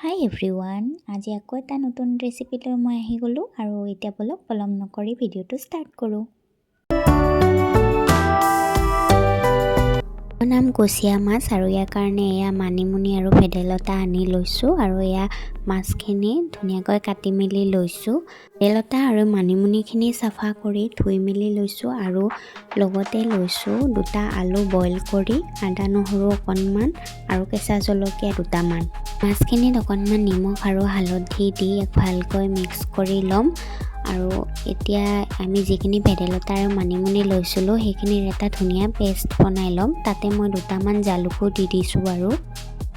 হাই everyone, আজি আকৌ এটা নতুন ৰেচিপি লৈ মই আহি গ'লোঁ আৰু এতিয়া বলক পলম নকৰি ভিডিঅ'টো ষ্টাৰ্ট কৰোঁ। মোৰ নাম কুচিয়া মাছ আৰু ইয়াৰ কাৰণে এয়া মানিমুনি আৰু ভেদাইলতা আনি লৈছোঁ আৰু এয়া মাছখিনি ধুনীয়াকৈ কাটি মেলি লৈছোঁ। ভেদাইলতা আৰু মানিমুনিখিনি চাফা কৰি ধুই মেলি লৈছোঁ আৰু লগতে লৈছোঁ 2টা আলু বইল কৰি, আদা নহৰু অকণমান আৰু কেঁচা জলকীয়া 2টামান। মাছখিনিত অকণমান নিমখ আৰু হালধি দি ভালকৈ মিক্স কৰি ল'ম আৰু এতিয়া আমি যিখিনি ভেদাইলতা আৰু মানিমুনি লৈছিলোঁ সেইখিনিৰ এটা ধুনীয়া পেষ্ট বনাই ল'ম। তাতে মই 2টামান জালুকো দি দিছোঁ আৰু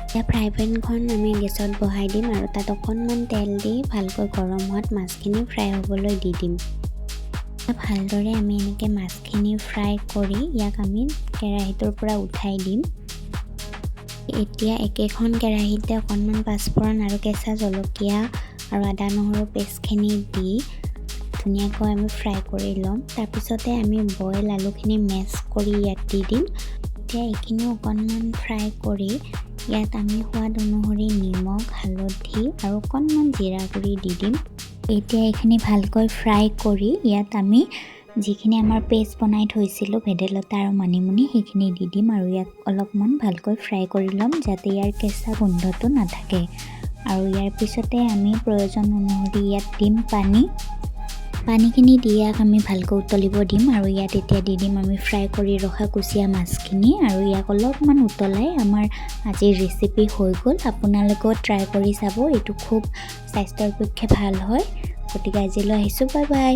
এতিয়া ফ্ৰাই পেনখন আমি গেছত বহাই দিম আৰু তাত অকণমান তেল দি ভালকৈ গৰম হোৱাত মাছখিনি ফ্ৰাই হ'বলৈ দি দিম। ভালদৰে আমি এনেকৈ মাছখিনি ফ্ৰাই কৰি ইয়াক আমি কেৰাহীটোৰ পৰা উঠাই দিম। এতিয়া একেখন কেৰাহীতে অকণমান পাঁচফোৰণ আৰু কেঁচা জলকীয়া আৰু আদা নহৰু পেষ্টখিনি দি ধুনীয়াকৈ আমি ফ্ৰাই কৰি ল'ম। তাৰপিছতে আমি বইল আলুখিনি মেছ কৰি ইয়াত দি দিম। এতিয়া এইখিনিও অকণমান ফ্ৰাই কৰি ইয়াত আমি সোৱাদ অনুসৰি নিমখ, হালধি আৰু অকণমান জিৰা গুড়ি দি দিম। এতিয়া এইখিনি ভালকৈ ফ্ৰাই কৰি ইয়াত আমি যিখিনি আমাৰ পেষ্ট বনাই থৈছিলোঁ ভেদাইলতা আৰু মানিমুনি সেইখিনি দি দিম আৰু ইয়াক অলপমান ভালকৈ ফ্ৰাই কৰি ল'ম যাতে ইয়াৰ কেঁচা গোন্ধটো নাথাকে। আৰু ইয়াৰ পিছতে আমি প্ৰয়োজন অনুসৰি ইয়াত দিম পানীখিনি দি ইয়াক আমি ভালকৈ উতলিব দিম আৰু ইয়াত এতিয়া দি দিম আমি ফ্ৰাই কৰি ৰখা কুচিয়া মাছখিনি আৰু ইয়াক অলপমান উতলাই আমাৰ আজিৰ ৰেচিপি হৈ গ'ল। আপোনালোকেও ট্ৰাই কৰি চাব, এইটো খুব স্বাস্থ্যৰ পক্ষে ভাল হয়। গতিকে আজিলৈ আহিছোঁ, বাই বাই।